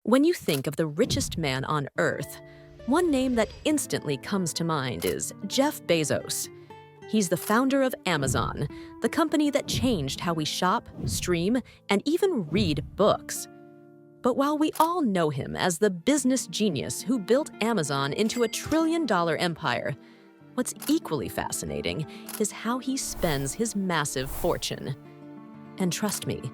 When you think of the richest man on Earth, one name that instantly comes to mind is Jeff Bezos. He's the founder of Amazon, the company that changed how we shop, stream, and even read books. But while we all know him as the business genius who built Amazon into a trillion-dollar empire, what's equally fascinating is how he spends his massive fortune. And trust me,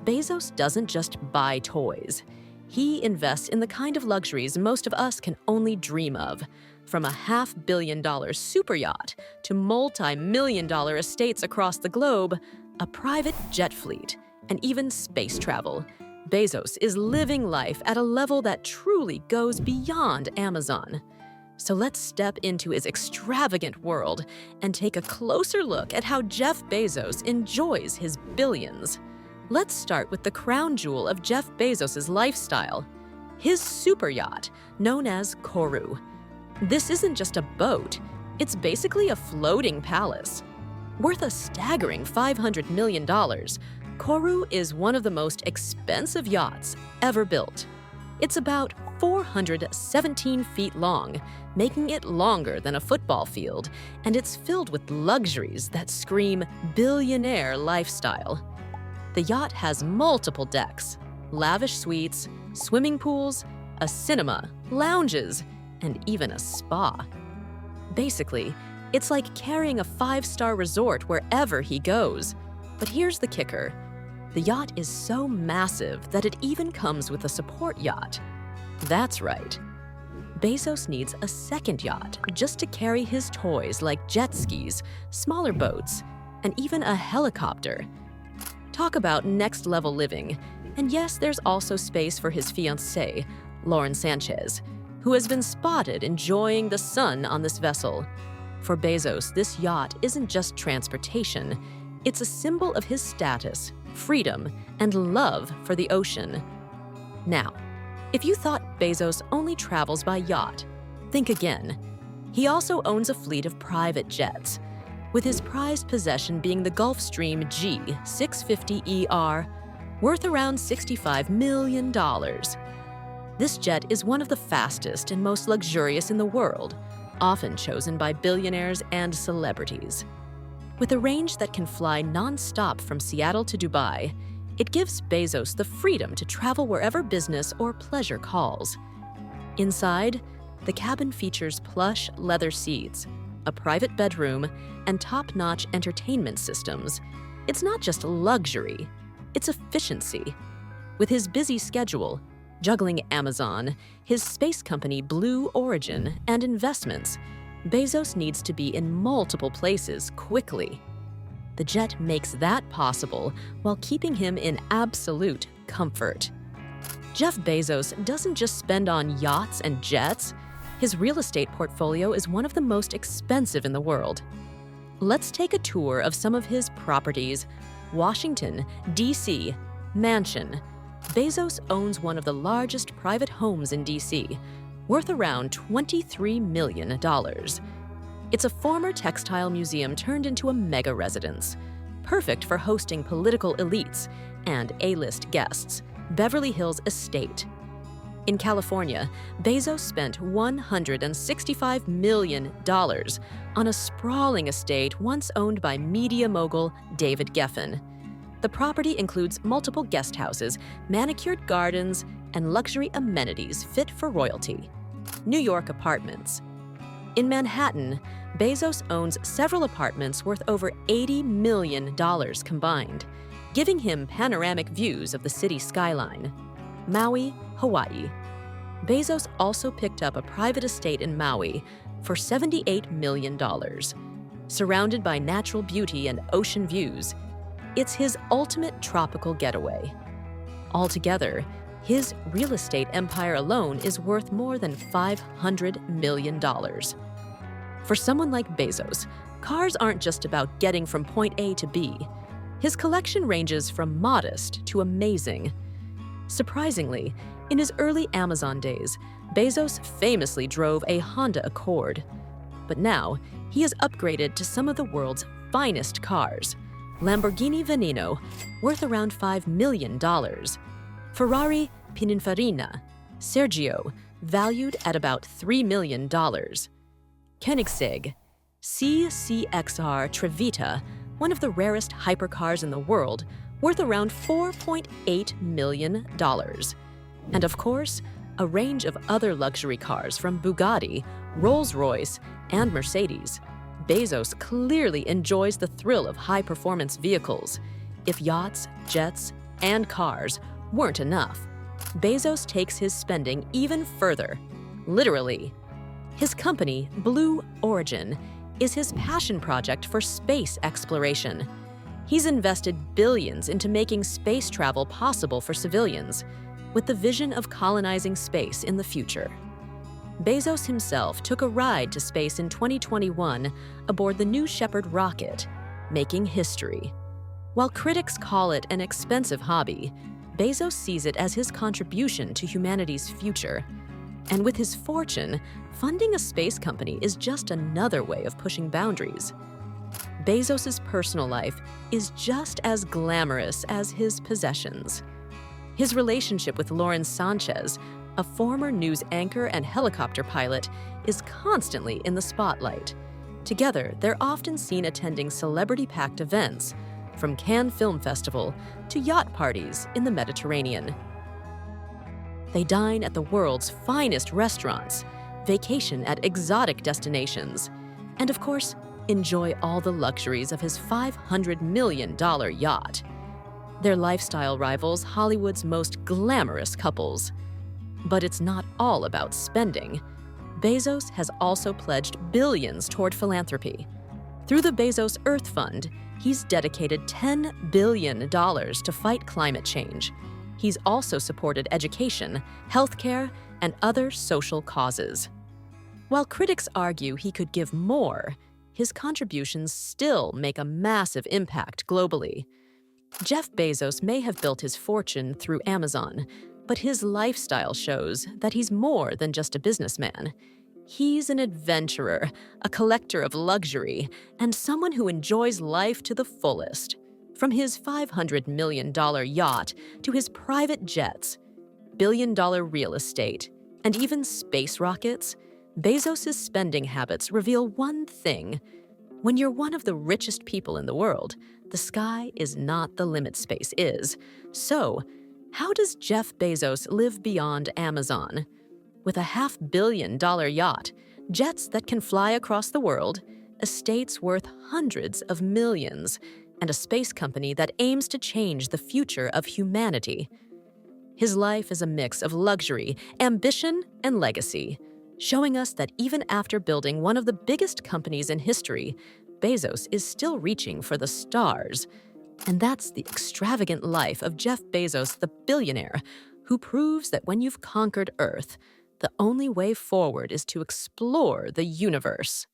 Bezos doesn't just buy toys. He invests in the kind of luxuries most of us can only dream of, from a $500 million superyacht to multi-million-dollar estates across the globe, a private jet fleet, and even space travel. Bezos is living life at a level that truly goes beyond Amazon. So let's step into his extravagant world and take a closer look at how Jeff Bezos enjoys his billions. Let's start with the crown jewel of Jeff Bezos' lifestyle, his superyacht, known as Koru. This isn't just a boat, it's basically a floating palace. Worth a staggering $500 million, Koru is one of the most expensive yachts ever built. It's about 417 feet long, making it longer than a football field, and it's filled with luxuries that scream billionaire lifestyle. The yacht has multiple decks, lavish suites, swimming pools, a cinema, lounges, and even a spa. Basically, it's like carrying a five-star resort wherever he goes. But here's the kicker. The yacht is so massive that it even comes with a support yacht. That's right. Bezos needs a second yacht just to carry his toys like jet skis, smaller boats, and even a helicopter. Talk about next-level living. And yes, there's also space for his fiancée, Lauren Sanchez, who has been spotted enjoying the sun on this vessel. For Bezos, this yacht isn't just transportation. It's a symbol of his status, freedom, and love for the ocean. Now, if you thought Bezos only travels by yacht, think again. He also owns a fleet of private jets, with his prized possession being the Gulfstream G650ER, worth around $65 million. This jet is one of the fastest and most luxurious in the world, often chosen by billionaires and celebrities. With a range that can fly non-stop from Seattle to Dubai, it gives Bezos the freedom to travel wherever business or pleasure calls. Inside, the cabin features plush leather seats, a private bedroom, and top-notch entertainment systems. It's not just luxury, it's efficiency. With his busy schedule, juggling Amazon, his space company Blue Origin, and investments, Bezos needs to be in multiple places quickly. The jet makes that possible while keeping him in absolute comfort. Jeff Bezos doesn't just spend on yachts and jets. His real estate portfolio is one of the most expensive in the world. Let's take a tour of some of his properties. Washington, D.C. Mansion. Bezos owns one of the largest private homes in D.C., worth around $23 million. It's a former textile museum turned into a mega residence, perfect for hosting political elites and A-list guests. Beverly Hills Estate. In California, Bezos spent $165 million on a sprawling estate once owned by media mogul David Geffen. The property includes multiple guest houses, manicured gardens, and luxury amenities fit for royalty. New York apartments. In Manhattan, Bezos owns several apartments worth over $80 million combined, giving him panoramic views of the city skyline. Maui, Hawaii. Bezos also picked up a private estate in Maui for $78 million. Surrounded by natural beauty and ocean views, it's his ultimate tropical getaway. Altogether, his real estate empire alone is worth more than $500 million. For someone like Bezos, cars aren't just about getting from point A to B. His collection ranges from modest to amazing. Surprisingly, in his early Amazon days, Bezos famously drove a Honda Accord. But now, he has upgraded to some of the world's finest cars. Lamborghini Veneno, worth around $5 million. Ferrari Pininfarina, Sergio, valued at about $3 million. Koenigsegg, CCXR Trevita, one of the rarest hypercars in the world, worth around $4.8 million. And of course, a range of other luxury cars from Bugatti, Rolls-Royce, and Mercedes. Bezos clearly enjoys the thrill of high-performance vehicles. If yachts, jets, and cars weren't enough, Bezos takes his spending even further, literally. His company, Blue Origin, is his passion project for space exploration. He's invested billions into making space travel possible for civilians, with the vision of colonizing space in the future. Bezos himself took a ride to space in 2021 aboard the New Shepard rocket, making history. While critics call it an expensive hobby, Bezos sees it as his contribution to humanity's future. And with his fortune, funding a space company is just another way of pushing boundaries. Bezos' personal life is just as glamorous as his possessions. His relationship with Lauren Sanchez, a former news anchor and helicopter pilot, is constantly in the spotlight. Together, they're often seen attending celebrity-packed events, from Cannes Film Festival to yacht parties in the Mediterranean. They dine at the world's finest restaurants, vacation at exotic destinations, and of course, enjoy all the luxuries of his $500 million yacht. Their lifestyle rivals Hollywood's most glamorous couples. But it's not all about spending. Bezos has also pledged billions toward philanthropy. Through the Bezos Earth Fund, he's dedicated $10 billion to fight climate change. He's also supported education, healthcare, and other social causes. While critics argue he could give more, his contributions still make a massive impact globally. Jeff Bezos may have built his fortune through Amazon, but his lifestyle shows that he's more than just a businessman. He's an adventurer, a collector of luxury, and someone who enjoys life to the fullest. From his $500 million yacht to his private jets, billion-dollar real estate, and even space rockets, Bezos' spending habits reveal one thing. When you're one of the richest people in the world, the sky is not the limit, space is. So, how does Jeff Bezos live beyond Amazon? With a $500 million yacht, jets that can fly across the world, estates worth hundreds of millions, and a space company that aims to change the future of humanity. His life is a mix of luxury, ambition, and legacy, showing us that even after building one of the biggest companies in history, Bezos is still reaching for the stars. And that's the extravagant life of Jeff Bezos, the billionaire, who proves that when you've conquered Earth, the only way forward is to explore the universe.